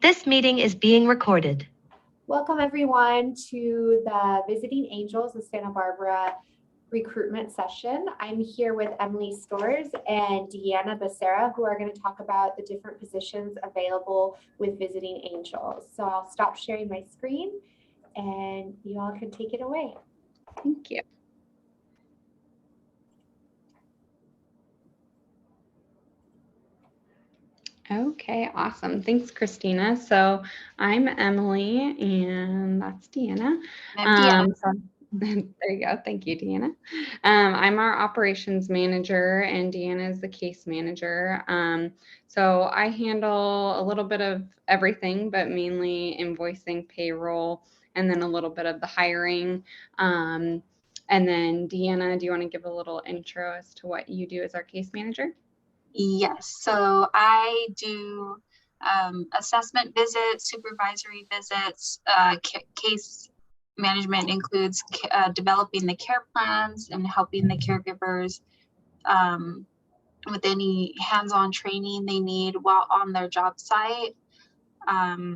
This meeting is being recorded. Welcome everyone to the Visiting Angels of Santa Barbara recruitment session. I'm here with Emily Storrs and Deanna Becerra, who are going to talk about the different positions available with Visiting Angels. So I'll stop sharing my screen and you all can take it away. Thank you. Okay, awesome. Thanks, Christina. So I'm Emily and that's Deanna. There you go. Thank you, Deanna. I'm our operations manager and Deanna is the case manager. So I handle a little bit of everything, but mainly invoicing, payroll, and then a little bit of the hiring. And then Deanna, do you want to give a little intro as to what you do as our case manager? Yes, so I do assessment visits, supervisory visits. Case management includes developing the care plans and helping the caregivers with any hands-on training they need while on their job site. I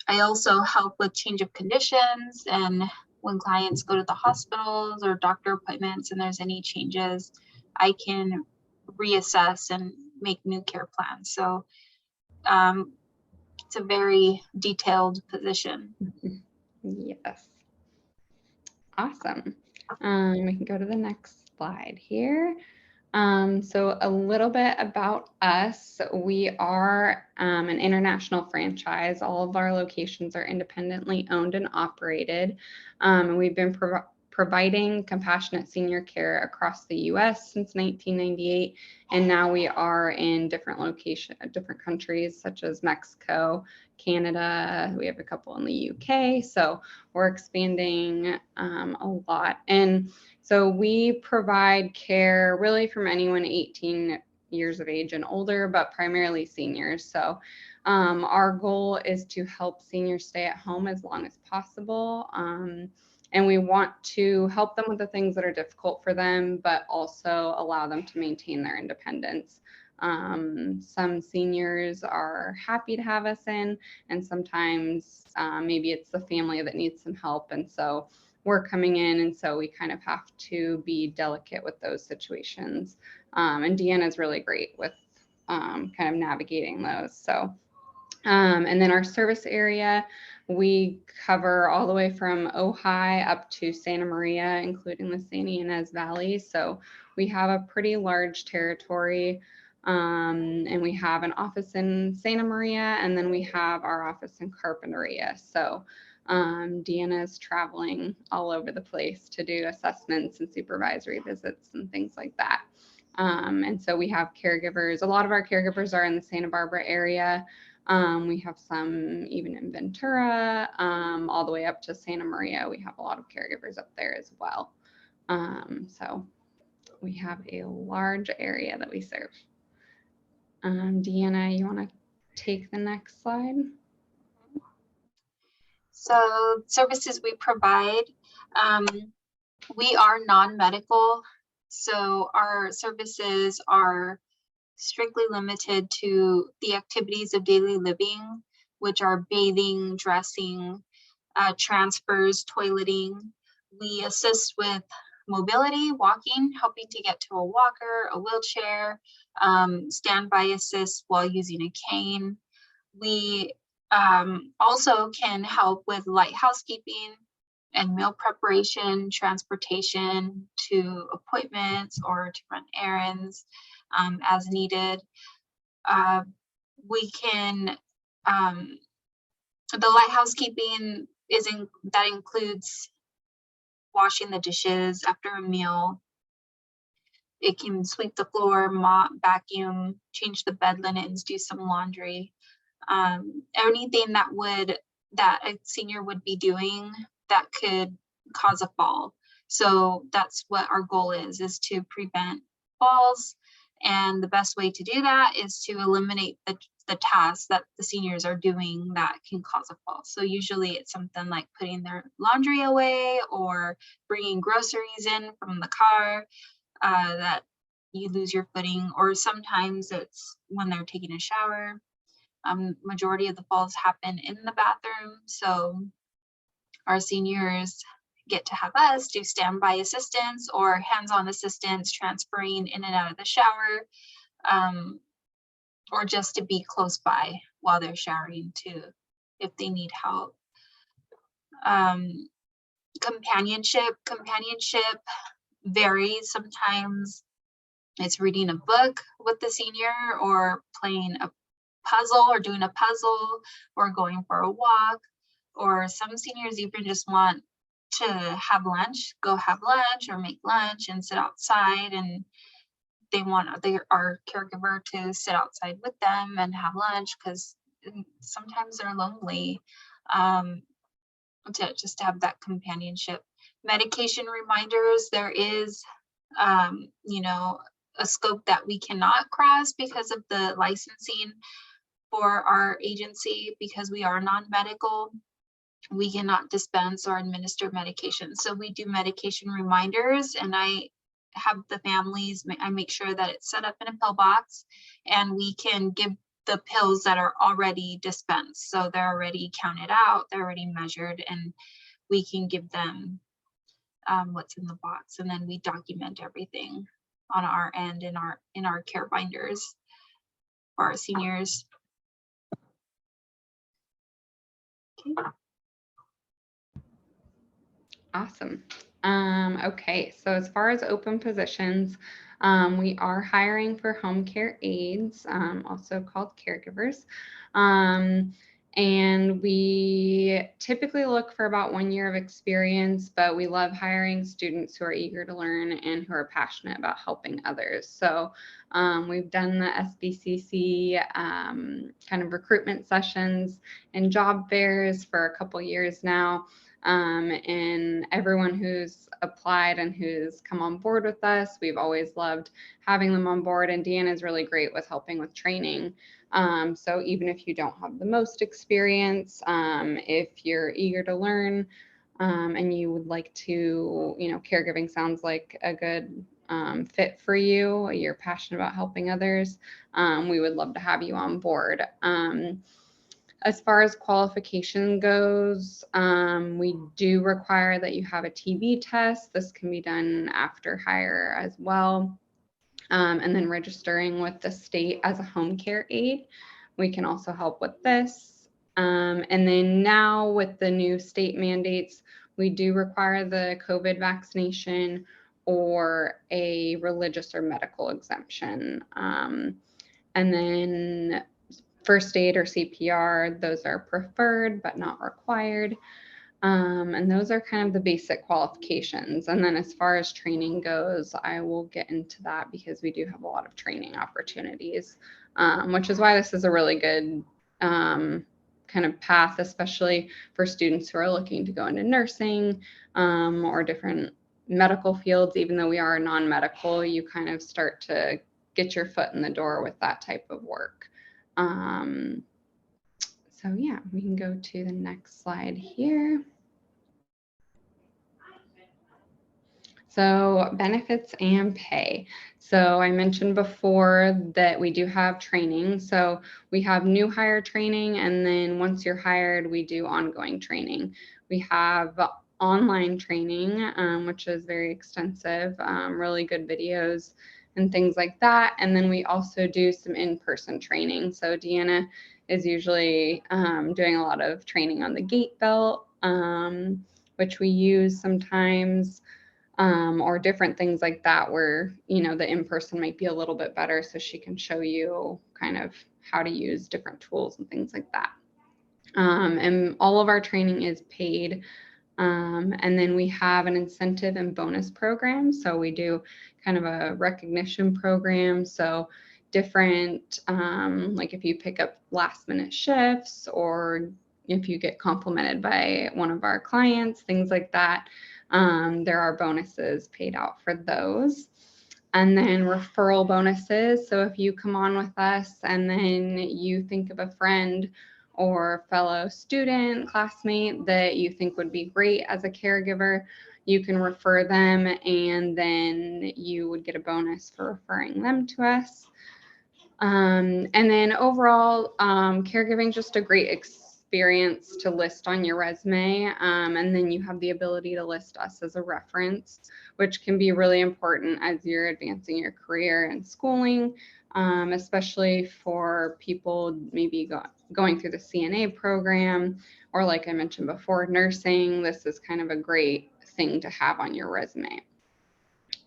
also help with change of conditions and when clients go to the hospitals or doctor appointments and there's any changes, I can reassess and make new care plans. So it's a very detailed position. Yes. Awesome. We can go to the next slide here. So a little bit about us. We are an international franchise. All of our locations are independently owned and operated. And we've been providing compassionate senior care across the U.S. since 1998, and now we are in different countries such as Mexico, Canada. We have a couple in the U.K., so we're expanding a lot. And so we provide care really from anyone 18 years of age and older, but primarily seniors. So our goal is to help seniors stay at home as long as possible. And we want to help them with the things that are difficult for them, but also allow them to maintain their independence. Some seniors are happy to have us in, and sometimes maybe it's the family that needs some help. And so we're coming in, and so we kind of have to be delicate with those situations. And Deanna is really great with kind of navigating those. So, and then our service area, we cover all the way from Ojai up to Santa Maria, including the Santa Ynez Valley. So we have a pretty large territory, and we have an office in Santa Maria, and then we have our office in Carpinteria. So Deanna is traveling all over the place to do assessments and supervisory visits and things like that. And so we have caregivers. A lot of our caregivers are in the Santa Barbara area. We have some even in Ventura, all the way up to Santa Maria. We have a lot of caregivers up there as well. So we have a large area that we serve. Deanna, you want to take the next slide? So services we provide, we are non-medical. So our services are strictly limited to the activities of daily living, which are bathing, dressing, transfers, toileting. We assist with mobility, walking, helping to get to a walker, a wheelchair, standby assist while using a cane. We also can help with light housekeeping and meal preparation, transportation to appointments or to run errands as needed. We can, the light housekeeping that includes washing the dishes after a meal. It can sweep the floor, mop, vacuum, change the bed linens, do some laundry. Anything that a senior would be doing that could cause a fall. So that's what our goal is to prevent falls. And the best way to do that is to eliminate the tasks that the seniors are doing that can cause a fall. So usually it's something like putting their laundry away or bringing groceries in from the car that you lose your footing, or sometimes it's when they're taking a shower. Majority of the falls happen in the bathroom, so our seniors get to have us do standby assistance or hands-on assistance, transferring in and out of the shower, or just to be close by while they're showering too, if they need help. Companionship varies. Sometimes it's reading a book with the senior, or playing a puzzle, or doing a puzzle, or going for a walk, or some seniors even just want to have lunch, go have lunch or make lunch and sit outside, and they want our caregiver to sit outside with them and have lunch, because sometimes they're lonely. To have that companionship. Medication reminders, there is a scope that we cannot cross because of the licensing for our agency. Because we are non-medical, we cannot dispense or administer medication. So we do medication reminders, and I have the families, I make sure that it's set up in a pill box, and we can give the pills that are already dispensed. So they're already counted out, they're already measured, and we can give them what's in the box. And then we document everything on our end in our care binders for our seniors. Okay. Awesome. Okay, so as far as open positions, we are hiring for home care aides, also called caregivers. And we typically look for about 1 year of experience, but we love hiring students who are eager to learn and who are passionate about helping others. So we've done the SBCC kind of recruitment sessions and job fairs for a couple years now. And everyone who's applied and who's come on board with us, we've always loved having them on board. And Deanna is really great with helping with training. So even if you don't have the most experience, if you're eager to learn and you would like to, caregiving sounds like a good fit for you, you're passionate about helping others, we would love to have you on board. As far as qualification goes, we do require that you have a TB test. This can be done after hire as well. And then registering with the state as a home care aide. We can also help with this. And then now with the new state mandates, we do require the COVID vaccination or a religious or medical exemption. And then first aid or CPR, those are preferred but not required. And those are kind of the basic qualifications. And then as far as training goes, I will get into that because we do have a lot of training opportunities, which is why this is a really good kind of path, especially for students who are looking to go into nursing or different medical fields. Even though we are non-medical, you kind of start to get your foot in the door with that type of work. So yeah, we can go to the next slide here. So benefits and pay. So I mentioned before that we do have training. So we have new hire training, and then once you're hired, we do ongoing training. We have online training, which is very extensive, really good videos and things like that. And then we also do some in-person training. So Deanna is usually doing a lot of training on the gait belt, which we use sometimes, or different things like that where, the in-person might be a little bit better, so she can show you kind of how to use different tools and things like that. And all of our training is paid. And then we have an incentive and bonus program. So we do kind of a recognition program. So different, like if you pick up last minute shifts, or if you get complimented by one of our clients, things like that, there are bonuses paid out for those. And then referral bonuses. So if you come on with us and then you think of a friend or fellow student, classmate that you think would be great as a caregiver, you can refer them, and then you would get a bonus for referring them to us. And then overall, caregiving is just a great experience to list on your resume. And then you have the ability to list us as a reference, which can be really important as you're advancing your career and schooling, especially for people maybe going through the CNA program, or like I mentioned before, nursing. This is kind of a great thing to have on your resume.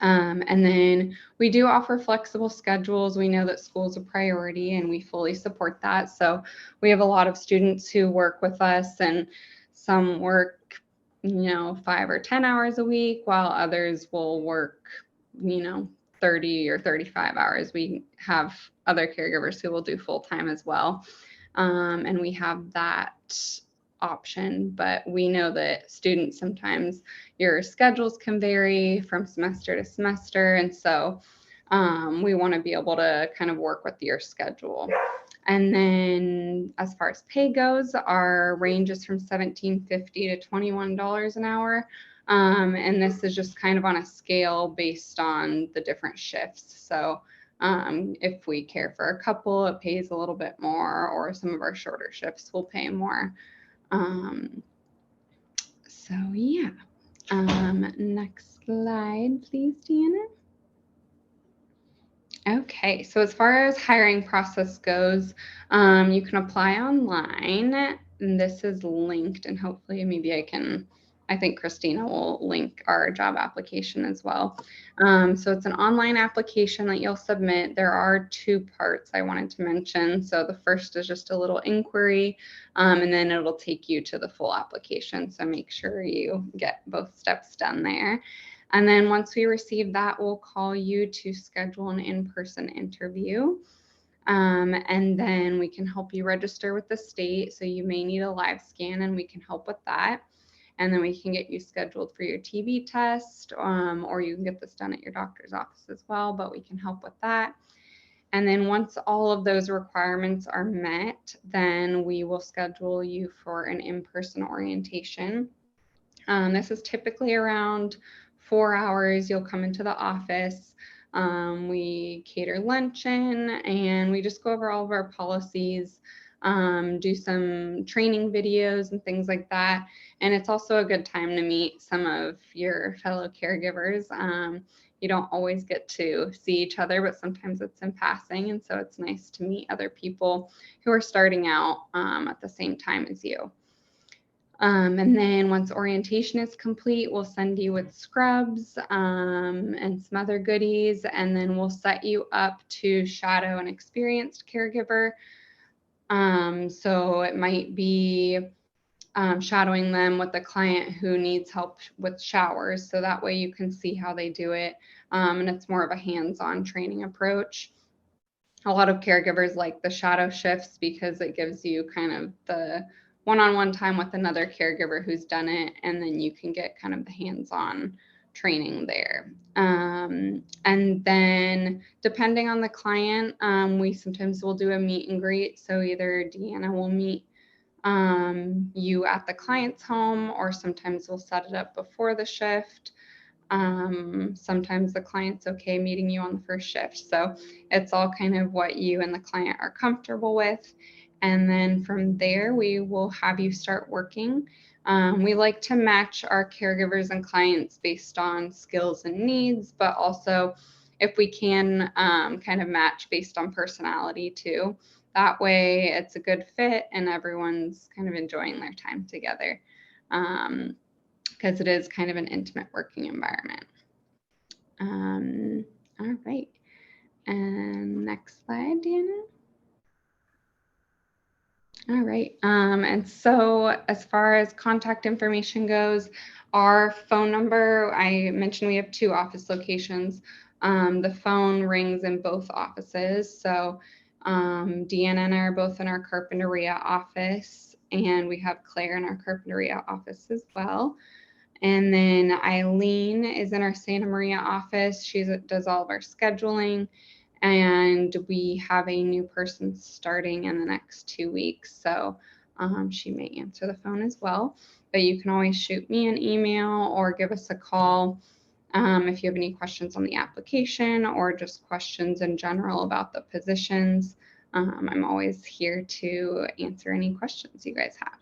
And then we do offer flexible schedules. We know that school is a priority and we fully support that. So we have a lot of students who work with us, and some work, 5 or 10 hours a week, while others will work, 30 or 35 hours. We have other caregivers who will do full time as well. And we have that option, but we know that students, sometimes your schedules can vary from semester to semester. And so we want to be able to kind of work with your schedule. And then as far as pay goes, our range is from $17.50 to $21 an hour. And this is just kind of on a scale based on the different shifts. So if we care for a couple, it pays a little bit more, or some of our shorter shifts will pay more. So yeah. Next slide, please, Deanna. Okay, so as far as hiring process goes, you can apply online, and this is linked, and hopefully maybe I think Christina will link our job application as well. So it's an online application that you'll submit. There are 2 parts I wanted to mention. So the first is just a little inquiry, and then it'll take you to the full application. So make sure you get both steps done there. And then once we receive that, we'll call you to schedule an in-person interview. And then we can help you register with the state. So you may need a live scan, and we can help with that. And then we can get you scheduled for your TB test, or you can get this done at your doctor's office as well, but we can help with that. And then once all of those requirements are met, then we will schedule you for an in-person orientation. This is typically around 4 hours. You'll come into the office. We cater luncheon, and we just go over all of our policies, do some training videos and things like that. And it's also a good time to meet some of your fellow caregivers. You don't always get to see each other, but sometimes it's in passing. And so it's nice to meet other people who are starting out at the same time as you. And then once orientation is complete, we'll send you with scrubs and some other goodies, and then we'll set you up to shadow an experienced caregiver. So it might be shadowing them with a client who needs help with showers. So that way you can see how they do it. And it's more of a hands-on training approach. A lot of caregivers like the shadow shifts because it gives you kind of the one-on-one time with another caregiver who's done it, and then you can get kind of the hands-on training there. And then depending on the client, we sometimes will do a meet and greet. So either Deanna will meet you at the client's home, or sometimes we'll set it up before the shift. Sometimes the client's okay meeting you on the first shift. So it's all kind of what you and the client are comfortable with. And then from there, we will have you start working. We like to match our caregivers and clients based on skills and needs, but also if we can kind of match based on personality too. That way it's a good fit and everyone's kind of enjoying their time together, because it is kind of an intimate working environment. All right. And next slide, Deanna. All right. And so as far as contact information goes, our phone number, I mentioned we have 2 office locations. The phone rings in both offices. So Deanna and I are both in our Carpinteria office, and we have Claire in our Carpinteria office as well. And then Eileen is in our Santa Maria office. She does all of our scheduling. And we have a new person starting in the next 2 weeks. So she may answer the phone as well. But you can always shoot me an email or give us a call If you have any questions on the application or just questions in general about the positions, I'm always here to answer any questions you guys have.